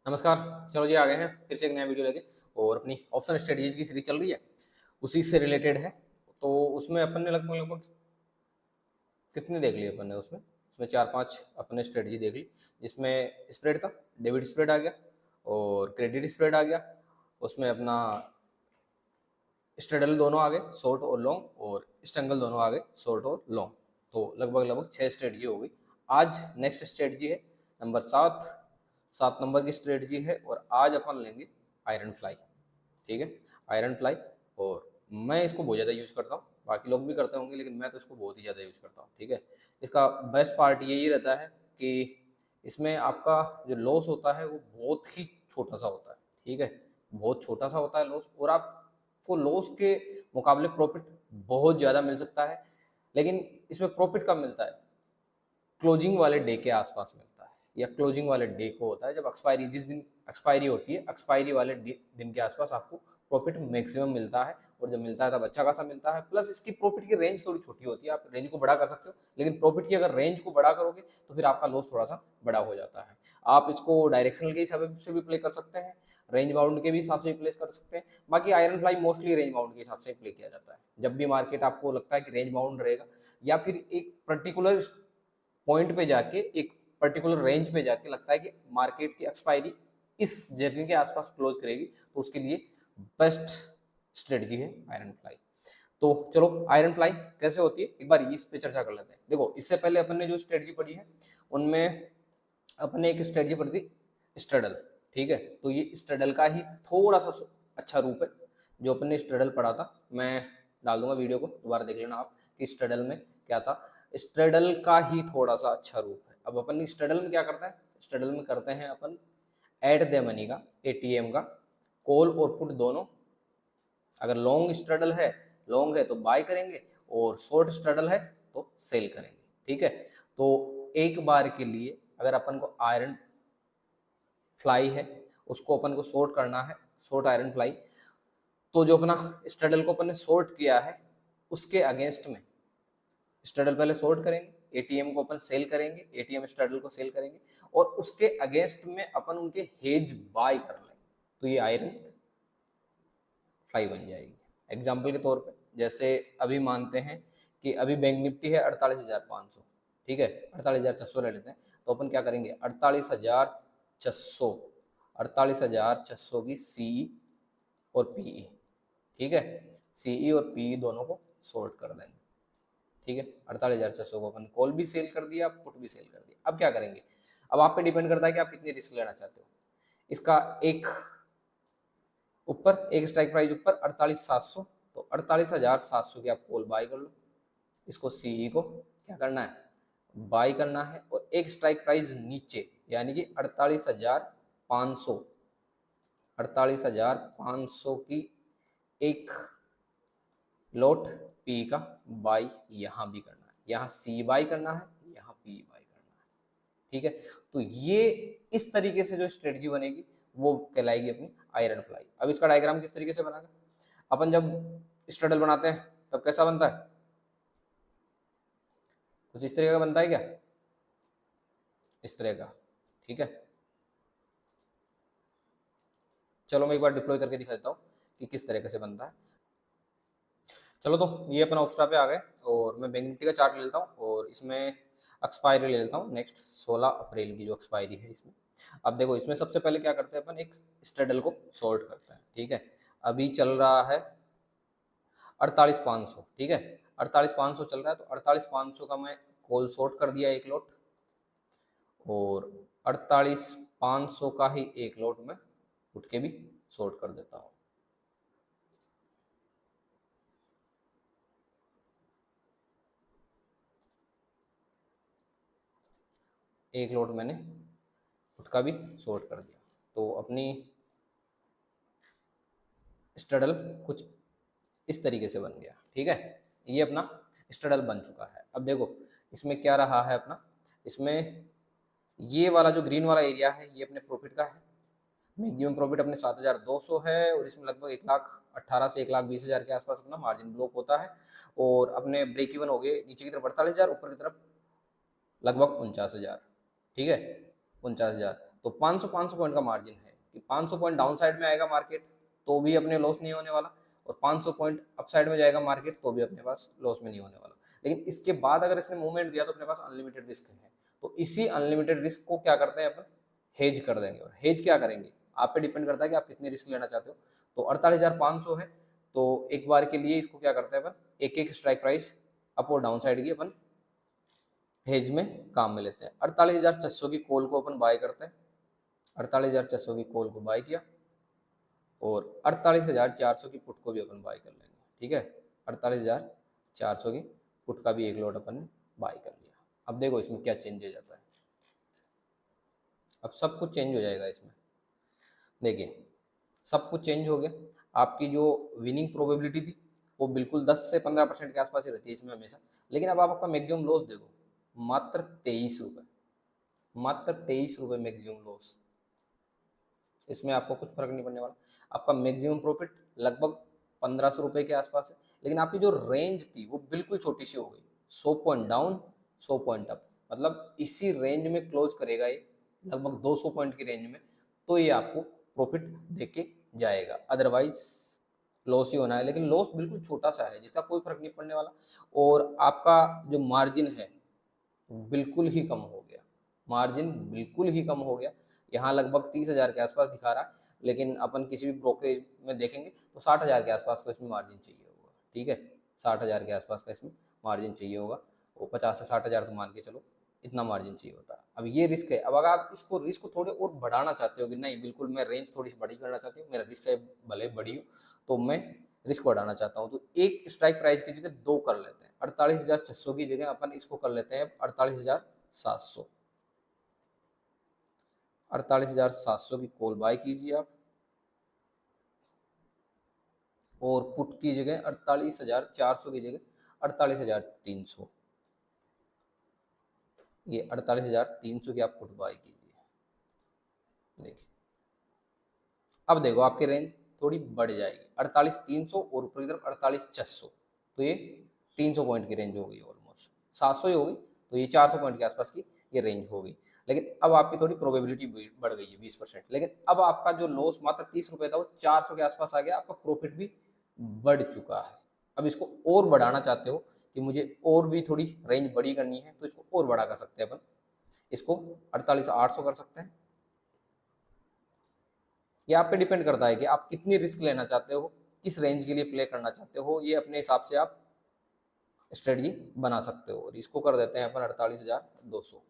नमस्कार। चलो जी, आ गए हैं फिर से एक नया वीडियो लेके। और अपनी ऑप्शन स्ट्रेटजीज की सीरीज चल रही है, उसी से रिलेटेड है। तो उसमें अपन ने लगभग लगभग कितने देख लिए अपन ने उसमें उसमें 4-5 अपने स्ट्रेटजी देख ली, जिसमें स्प्रेड था, डेबिट स्प्रेड आ गया और क्रेडिट स्प्रेड आ गया। उसमें अपना स्ट्रेडल दोनों आ गए, शॉर्ट और लॉन्ग, और स्टंगल दोनों आ गए, शॉर्ट और लॉन्ग। तो लगभग लगभग 6 स्ट्रेटजी हो गई। आज नेक्स्ट स्ट्रेटजी है नंबर 7। 7 नंबर की स्ट्रेटजी है और आज अपन लेंगे आयरन फ्लाई। ठीक है, आयरन फ्लाई। और मैं इसको बहुत ज़्यादा यूज़ करता हूँ, बाकी लोग भी करते होंगे, लेकिन मैं तो इसको बहुत ही ज़्यादा यूज़ करता हूँ। ठीक है, इसका बेस्ट पार्ट यही रहता है कि इसमें आपका जो लॉस होता है वो बहुत ही छोटा सा होता है। ठीक है, बहुत छोटा सा होता है लॉस, और आपको लॉस के मुकाबले प्रॉफिट बहुत ज़्यादा मिल सकता है। लेकिन इसमें प्रॉफिट कब मिलता है? क्लोजिंग वाले डे के आसपास मिलता है, या क्लोजिंग वाले डे को होता है जब एक्सपायरी, जिस दिन एक्सपायरी होती है, एक्सपायरी वाले दिन के आसपास आपको प्रॉफिट मैक्सिमम मिलता है। और जब मिलता है तब अच्छा खासा मिलता है। प्लस इसकी प्रॉफिट की रेंज थोड़ी छोटी होती है, आप रेंज को बड़ा कर सकते हो, लेकिन प्रॉफिट की अगर रेंज को बड़ा करोगे तो फिर आपका लॉस थोड़ा सा बड़ा हो जाता है। आप इसको डायरेक्शनल के हिसाब से भी प्ले कर सकते हैं, रेंज बाउंड के भी हिसाब से भी प्ले कर सकते हैं। बाकी iron fly mostly range bound के हिसाब से प्ले किया जाता है। जब भी मार्केट आपको लगता है कि रेंज बाउंड रहेगा, या फिर एक पर्टिकुलर पॉइंट पे जाके, एक पर्टिकुलर रेंज पे जाके लगता है कि मार्केट की एक्सपायरी इस जगह के आसपास क्लोज करेगी, तो उसके लिए बेस्ट स्ट्रेटजी है आयरन फ्लाई। तो चलो, आयरन फ्लाई कैसे होती है एक बार इस पे चर्चा कर लेते हैं। देखो, इससे पहले अपन ने जो स्ट्रेटजी पढ़ी है उनमें अपन ने एक स्ट्रेटजी पढ़ी थी स्ट्रेडल। ठीक है, तो ये स्ट्रेडल का ही थोड़ा सा अच्छा रूप है जो अपन ने स्ट्रेडल पढ़ा था। मैं डाल दूंगा वीडियो को, दोबारा देख लेना आप कि स्ट्रेडल में क्या था। स्ट्रेडल का ही थोड़ा सा अच्छा रूप है। अब अपन स्ट्रेडल में क्या करता है, स्ट्रेडल में करते हैं अपन एट द मनी का, एटीएम का, कॉल और पुट दोनों। अगर लॉन्ग स्ट्रेडल है, लॉन्ग है तो बाय करेंगे, और शॉर्ट स्ट्रेडल है तो सेल करेंगे। ठीक है, तो एक बार के लिए अगर अपन को आयरन फ्लाई है, उसको अपन को शॉर्ट करना है, शॉर्ट आयरन फ्लाई, तो जो अपना स्ट्रेडल को अपन ने शॉर्ट किया है उसके अगेंस्ट में स्ट्रेडल पहले शॉर्ट करेंगे, एटीएम को अपन सेल करेंगे, एटीएम स्ट्रेडल को सेल करेंगे, और उसके अगेंस्ट में अपन उनके हेज बाय कर लेंगे, तो ये आयरन फ्लाई बन जाएगी। एग्जाम्पल के तौर पे, जैसे अभी मानते हैं कि अभी बैंक निफ्टी है 48,500। ठीक है, 48,600 ले लेते हैं, तो अपन क्या करेंगे, 48,600, 48,600 की सीई और पीई। ठीक है, सीई और पीई दोनों को शॉर्ट कर देंगे। ठीक है, 48,600 को अपन कॉल भी सेल कर दिया, पुट भी सेल कर दिया। अब क्या करेंगे, अब आप पे डिपेंड करता है कि आप कितनी रिस्क लेना चाहते हो। इसका एक ऊपर, एक स्ट्राइक प्राइस ऊपर 48,700, तो 48,700 की आप कॉल बाय कर लो। इसको सीई को क्या करना है, बाय करना है। और एक स्ट्राइक प्राइस नीचे, यानी कि 48,500, 48,500 की एक लॉट पी का बाई यहाँ भी करना है, यहाँ सी बाई करना है, यहाँ पी बाई करना है। ठीक है, तो ये इस तरीके से जो स्ट्रेटजी बनेगी वो कहलाएगी अपनी आयरन फ्लाई। अब इसका डायग्राम किस तरीके से बनेगा, अपन जब स्ट्रेडल बनाते हैं तब कैसा बनता है, कुछ इस तरीके का बनता है क्या, इस तरह का। ठीक है, चलो मैं एक बार डिप्लॉय करके दिखा देता हूँ कि किस तरीके से बनता है। चलो, तो ये अपना ऑप्स्टा पे आ गए, और मैं बैंक निफ्टी का चार्ट ले लेता हूँ, और इसमें एक्सपायरी ले लेता हूँ नेक्स्ट 16 अप्रैल की जो एक्सपायरी है इसमें। अब देखो, इसमें सबसे पहले क्या करते हैं अपन, एक स्ट्रेडल को शॉर्ट करते हैं। ठीक है, अभी चल रहा है 48,500। ठीक है, 48,500 चल रहा है, तो 48,500 का मैं कॉल शॉर्ट कर दिया एक लॉट, और 48,500 का ही एक लॉट में उठ के भी शॉर्ट कर देता हूँ। एक लॉट मैंने पुट का भी शॉर्ट कर दिया, तो अपनी स्ट्रडल कुछ इस तरीके से बन गया। ठीक है, ये अपना स्ट्रडल बन चुका है। अब देखो, इसमें क्या रहा है अपना, इसमें ये वाला जो ग्रीन वाला एरिया है ये अपने प्रॉफिट का है। मैक्सिमम प्रॉफिट अपने 7,200 है, और इसमें लगभग 1,18,000 से 1,20,000 के आसपास अपना मार्जिन ब्लॉक होता है। और अपने ब्रेक इवन हो गए नीचे की तरफ 48,000, ऊपर की तरफ लगभग 49,000। ठीक है, 49,000। तो 500 पॉइंट का मार्जिन है कि 500 पॉइंट डाउन साइड में आएगा मार्केट तो भी अपने लॉस नहीं होने वाला, और 500 पॉइंट अप साइड में जाएगा मार्केट तो भी अपने पास लॉस में नहीं होने वाला। लेकिन इसके बाद अगर इसने मूवमेंट दिया तो अपने पास अनलिमिटेड रिस्क है। तो इसी अनलिमिटेड रिस्क को क्या करते हैं अपन, हेज कर देंगे। और हेज क्या करेंगे, आप पे डिपेंड करता है कि आप कितनी रिस्क लेना चाहते हो। तो 48,500 है, तो एक बार के लिए इसको क्या करते हैं अपन, एक एक स्ट्राइक प्राइस अप और डाउन साइड की अपन हेज में काम में लेते हैं। 48,600 की कॉल को अपन बाय करते हैं, 48,600 की कॉल को बाय किया, और 48,400 की पुट को भी अपन बाय कर लेंगे। ठीक है, 48,400 की पुट का भी एक लॉट अपन ने बाय कर लिया। अब देखो इसमें क्या चेंज हो जाता है, अब सब कुछ चेंज हो जाएगा इसमें। देखिए सब कुछ चेंज हो गया। आपकी जो विनिंग प्रोबेबिलिटी थी वो बिल्कुल 10 से 15% के आसपास ही रहती है इसमें हमेशा। लेकिन अब आप आपका मैक्सिमम लॉस देखो, मात्र 23 रुपये, मात्र 23 रुपये मैक्सिमम लॉस। इसमें आपको कुछ फर्क नहीं पड़ने वाला। आपका मैक्सिमम प्रॉफिट लगभग 1,500 रुपये के आसपास है, लेकिन आपकी जो रेंज थी वो बिल्कुल छोटी सी हो गई, 100 पॉइंट डाउन 100 पॉइंट अप, मतलब इसी रेंज में क्लोज करेगा ये, लगभग 200 पॉइंट की रेंज में, तो ये आपको प्रॉफिट देके जाएगा। अदरवाइज लॉस ही होना है, लेकिन लॉस बिल्कुल छोटा सा है जिसका कोई फर्क नहीं पड़ने वाला। और आपका जो मार्जिन है बिल्कुल ही कम हो गया, मार्जिन बिल्कुल ही कम हो गया। यहाँ लगभग 30,000 के आसपास दिखा रहा है, लेकिन अपन किसी भी ब्रोकरेज में देखेंगे तो 60,000 के आसपास का इसमें मार्जिन चाहिए होगा। ठीक है, 60,000 के आसपास का इसमें मार्जिन चाहिए होगा, वो 50 से 60,000 तो मान के चलो इतना मार्जिन चाहिए होता है। अब ये रिस्क है। अब अगर आप इसको रिस्क को थोड़े और बढ़ाना चाहते हो कि नहीं बिल्कुल मैं रेंज थोड़ी सी बड़ी करना चाहती हूँ, मेरा रिस्क चाहे भले बड़ी हो, तो मैं रिस्क बढ़ाना चाहता हूँ, तो एक स्ट्राइक प्राइस की जगह दो कर लेते हैं। 48,600 की जगह अपन इसको कर लेते हैं 48,700। 48,700 की कॉल बाय कीजिए आप, और पुट की जगह 48,400 की जगह 48,300, ये 48,300 की आप पुट बाय कीजिए। देखिए अब देखो आपकी रेंज थोड़ी बढ़ जाएगी, 48,300 और ऊपर की तरफ 48,600, तो ये 300 पॉइंट की रेंज हो गई, ऑलमोस्ट 700 ही हो गई, तो ये 400 पॉइंट के आसपास की ये रेंज हो गई। लेकिन अब आपकी थोड़ी प्रोबेबिलिटी बढ़ गई है 20%। लेकिन अब आपका जो लॉस मात्र 30 रुपये था वो 400 के आसपास आ गया, आपका प्रॉफिट भी बढ़ चुका है। अब इसको और बढ़ाना चाहते हो कि मुझे और भी थोड़ी रेंज बड़ी करनी है, तो इसको और बड़ा कर सकते हैं अपन, इसको 48,800 कर सकते हैं। ये आप पे डिपेंड करता है कि आप कितनी रिस्क लेना चाहते हो, किस रेंज के लिए प्ले करना चाहते हो, ये अपने हिसाब से आप स्ट्रेटजी बना सकते हो। और इसको कर देते हैं अपन 48,200।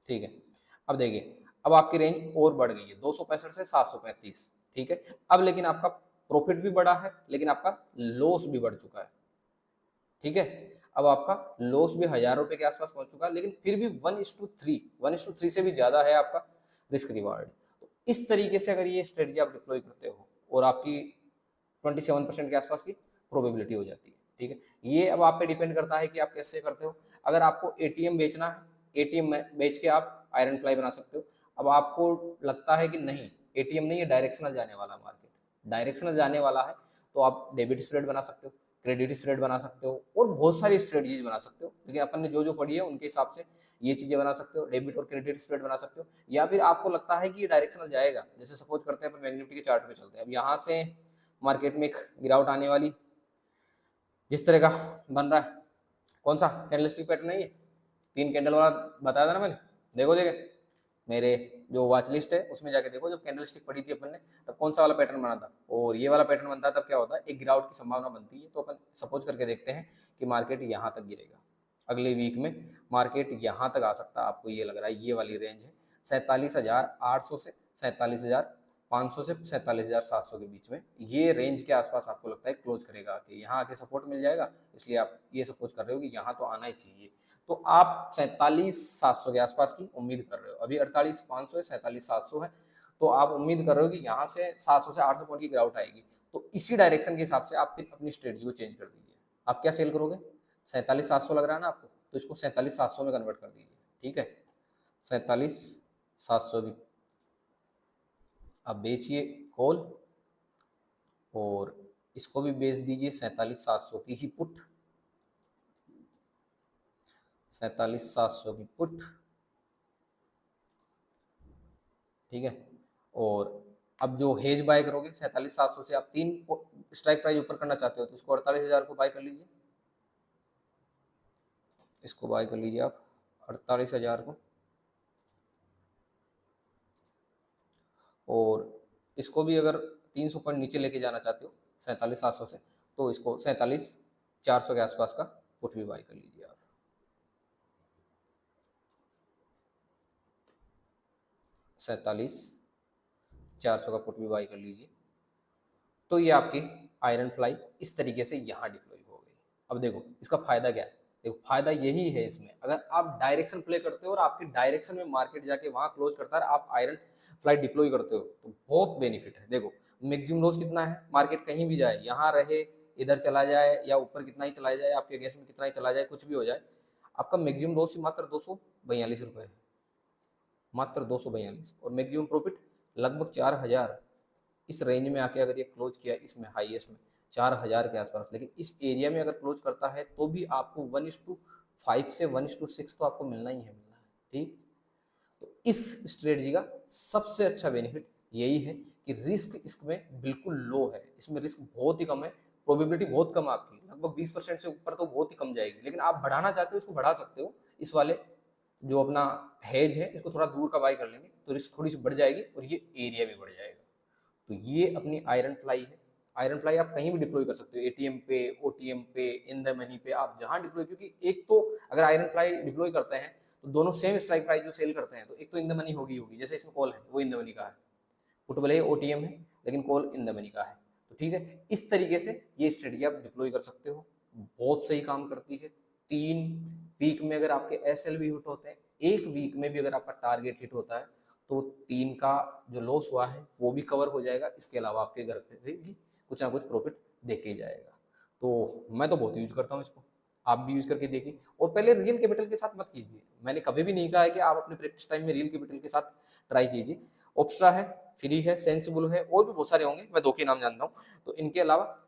ठीक है, अब देखिए अब आपकी रेंज और बढ़ गई है 265 से 735। ठीक है, अब लेकिन आपका प्रॉफिट भी बढ़ा है, लेकिन आपका लॉस भी बढ़ चुका है। ठीक है, अब आपका लॉस भी 1,000 रुपए के आसपास पहुंच चुका है, लेकिन फिर भी 1:3 से भी ज्यादा है आपका रिस्क रिवार्ड। तो इस तरीके से अगर ये स्ट्रेटजी आप डिप्लॉय करते हो और आपकी 27% के आसपास की प्रोबेबिलिटी हो जाती है। ठीक है, ये अब आप पे डिपेंड करता है कि आप कैसे करते हो। अगर आपको एटीएम बेचना है, एटीएम बेच के आप आयरन फ्लाई बना सकते हो। अब आपको लगता है कि नहीं एटीएम नहीं, ये डायरेक्शनल जाने वाला मार्केट, डायरेक्शनल जाने वाला है, तो आप डेबिट स्प्रेड बना सकते हो, क्रेडिट स्प्रेड बना सकते हो, और बहुत सारी स्ट्रेटजीज बना सकते हो। लेकिन अपन ने जो जो पढ़ी है उनके हिसाब से ये चीजें बना सकते हो, डेबिट और क्रेडिट स्प्रेड बना सकते हो। या फिर आपको लगता है कि ये डायरेक्शनल जाएगा, जैसे सपोज करते हैं अपन मैग्नेटिक के चार्ट पे चलते हैं, अब यहाँ से मार्केट में एक गिरावट आने वाली, जिस तरह का बन रहा है, कौन सा कैंडलस्टिक पैटर्न है ये, 3 कैंडल वाला बताया था ना मैंने। देखो देखे मेरे जो वॉच लिस्ट है उसमें जाके देखो, जब कैंडलस्टिक पड़ी थी अपन ने तब कौन सा वाला पैटर्न बना था, और ये वाला पैटर्न बनता है तब क्या होता है, एक गिरावट की संभावना बनती है। तो अपन सपोज करके देखते हैं कि मार्केट यहाँ तक गिरेगा, अगले वीक में मार्केट यहाँ तक आ सकता है, आपको ये लग रहा है ये वाली रेंज है 47,800 से 47,500 से 47,700 के बीच में, ये रेंज के आसपास आपको लगता है क्लोज करेगा कि यहाँ आके सपोर्ट मिल जाएगा, इसलिए आप ये सपोज कर रहे हो कि यहाँ तो आना ही चाहिए। तो आप 47,700 के आसपास की उम्मीद कर रहे हो, अभी 48,500 है 47,700 है, तो आप उम्मीद कर रहे हो कि यहाँ से 700 से 800 पॉइंट की गिरावट आएगी। तो इसी डायरेक्शन के हिसाब से आप फिर अपनी स्ट्रेटजी को चेंज कर दीजिए। आप क्या सेल करोगे, 47,700 लग रहा है ना आपको, तो इसको 47,700 में कन्वर्ट कर दीजिए। ठीक है, 47,700 की आप बेचिए कॉल, और इसको भी बेच दीजिए 47,700 की ही पुट। 47,700 की पुट, ठीक है। और अब जो हेज बाय करोगे 47,700 से आप 3 स्ट्राइक प्राइस ऊपर करना चाहते हो तो इसको 48,000 को बाय कर लीजिए, इसको बाय कर लीजिए आप 48,000 को। और इसको भी अगर 300 पॉइंट नीचे लेके जाना चाहते हो 47,700 से तो इसको 47,400 के आसपास का पुट भी बाय कर लीजिए आप। 47,400 का पुट भी बाय कर लीजिए। तो ये आपकी आयरन फ्लाई इस तरीके से यहाँ डिप्लॉय हो गई। अब देखो इसका फायदा क्या है, देखो फायदा यही है इसमें, अगर आप डायरेक्शन प्ले करते हो और आपकी डायरेक्शन में मार्केट जाके वहां क्लोज करता है, आप आयरन फ्लाई डिप्लॉय करते हो तो बहुत बेनिफिट है। देखो मैक्सिमम लॉस कितना है, मार्केट कहीं भी जाए, यहाँ रहे, इधर चला जाए या ऊपर कितना ही चला जाए, आपके अगेंस्ट में कितना ही चला जाए, कुछ भी हो जाए, आपका मैक्सिमम लॉस ही मात्र 242 रुपये है, मात्र 242। और मैक्सिमम प्रॉफिट लगभग 4,000। इस रेंज में आके अगर ये क्लोज किया, इसमें हाईएस्ट में 4,000 के आसपास, लेकिन इस एरिया में अगर क्लोज करता है तो भी आपको 1:5 से 1:6 तो आपको मिलना ही है, मिलना है, ठीक। तो इस स्ट्रेटजी का सबसे अच्छा बेनिफिट यही है कि रिस्क इसमें बिल्कुल लो है, इसमें रिस्क बहुत ही कम है, प्रोबेबिलिटी बहुत कम है आपकी, लगभग 20% से ऊपर तो बहुत ही कम जाएगी, लेकिन आप बढ़ाना चाहते हो इसको बढ़ा सकते हो। इस वाले जो अपना हेज है इसको थोड़ा दूर का बाई कर लेंगे तो रिस्क थोड़ी सी बढ़ जाएगी और ये एरिया भी बढ़ जाएगा। तो ये अपनी आयरन फ्लाई है। आयरन फ्लाई आप कहीं भी डिप्लॉय कर सकते हो, एटीएम पे, ओटीएम पे, इन द मनी पे, आप जहां डिप्लॉय, क्योंकि एक तो अगर आयरन फ्लाई डिप्लॉय करते हैं तो दोनों सेम स्ट्राइक प्राइस जो सेल करते हैं, तो एक तो इन द मनी होगी, जैसे इसमें कॉल है वो इन द मनी का है, पुट भले ओटीएम है लेकिन कॉल इन द मनी का है, तो ठीक है। इस तरीके से ये स्ट्रेटजी आप डिप्लॉय कर सकते हो, बहुत सही काम करती है। 3 वीक में अगर आपके एस एल भी हिट होते हैं, 1 वीक में भी अगर आपका टारगेट हिट होता है तो 3 का जो लॉस हुआ है वो भी कवर हो जाएगा, इसके अलावा आपके घर पे भी कुछ ना कुछ प्रॉफिट देके ही जाएगा। तो मैं तो बहुत यूज करता हूँ इसको, आप भी यूज करके देखिए। और पहले रियल कैपिटल के साथ मत कीजिए, मैंने कभी भी नहीं कहा है कि आप अपने प्रैक्टिस टाइम में रियल कैपिटल के साथ ट्राई कीजिए। ऑप्स्ट्रा है, फ्री है, सेंसिबल है, और भी बहुत सारे होंगे, मैं 2 के नाम जानता हूँ। तो इनके अलावा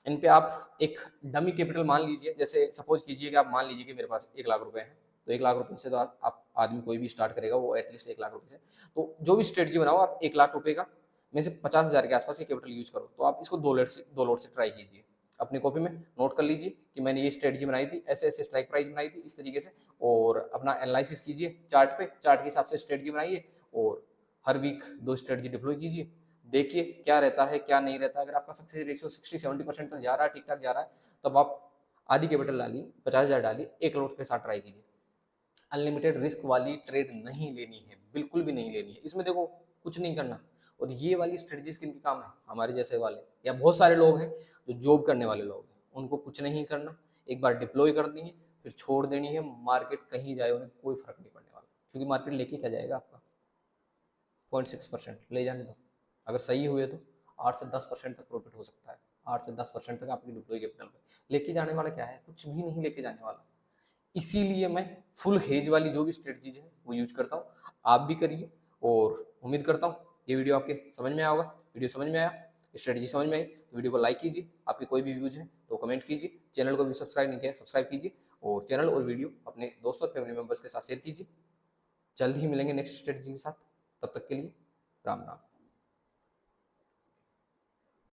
इन पे आप एक डमी कैपिटल मान लीजिए, जैसे सपोज कीजिए कि आप मान लीजिए कि मेरे पास 1 लाख रुपए है, तो 1 लाख रुपए से तो आप आदमी कोई भी स्टार्ट करेगा वो एटलीस्ट 1 लाख रुपए से, तो जो भी स्ट्रेटजी बनाओ आप 1 लाख रुपए का में से 50,000 के आसपास ये कैपिटल यूज करो। तो आप इसको 2 लोट से ट्राई कीजिए, अपनी कॉपी में नोट कर लीजिए कि मैंने ये स्ट्रेटजी बनाई थी, ऐसे ऐसे स्ट्राइक प्राइस बनाई थी इस तरीके से, और अपना एनालिसिस कीजिए चार्ट पे, चार्ट के हिसाब से स्ट्रेटजी बनाइए और हर वीक 2 स्ट्रेटजी डिप्लॉय कीजिए, देखिए क्या रहता है क्या नहीं रहता। अगर आपका सक्सेस रेशियो 60-70% तक जा रहा है, ठीक ठाक जा रहा है, तब आप आधी कैपिटल डालिए, 50,000 डालिए, 1 करोड़ के साथ ट्राई कीजिए। अनलिमिटेड रिस्क वाली ट्रेड नहीं लेनी है, बिल्कुल भी नहीं लेनी है, इसमें देखो कुछ नहीं करना। और ये वाली स्ट्रेटजीज किन के काम है, हमारे जैसे वाले या बहुत सारे लोग हैं जो जॉब करने वाले लोग हैं, उनको कुछ नहीं करना, एक बार डिप्लॉय कर दी है फिर छोड़ देनी है, मार्केट कहीं जाए उन्हें कोई फर्क नहीं पड़ने वाला, क्योंकि मार्केट लेके क्या जाएगा आपका, 0.6% ले जाने दो, अगर सही हुए तो 8 से 10% तक प्रॉफिट हो सकता है, 8 से 10% तक आपकी डिप्लॉय कैपिटल पे लेके जाने वाला क्या है, कुछ भी नहीं लेके जाने वाला। इसीलिए मैं फुल हेज वाली जो भी स्ट्रेटजीज है वो यूज करता हूँ, आप भी करिए। और उम्मीद करता हूँ ये वीडियो आपके समझ में आया होगा। वीडियो समझ में आया, स्ट्रेटजी समझ में आई तो वीडियो को लाइक कीजिए, आपके कोई भी व्यूज है तो कमेंट कीजिए, चैनल को भी सब्सक्राइब नहीं किया सब्सक्राइब कीजिए, और चैनल और वीडियो अपने दोस्तों और फैमिली मेम्बर्स के साथ शेयर कीजिए। जल्द ही मिलेंगे नेक्स्ट स्ट्रेटजी के साथ, तब तक के लिए राम राम।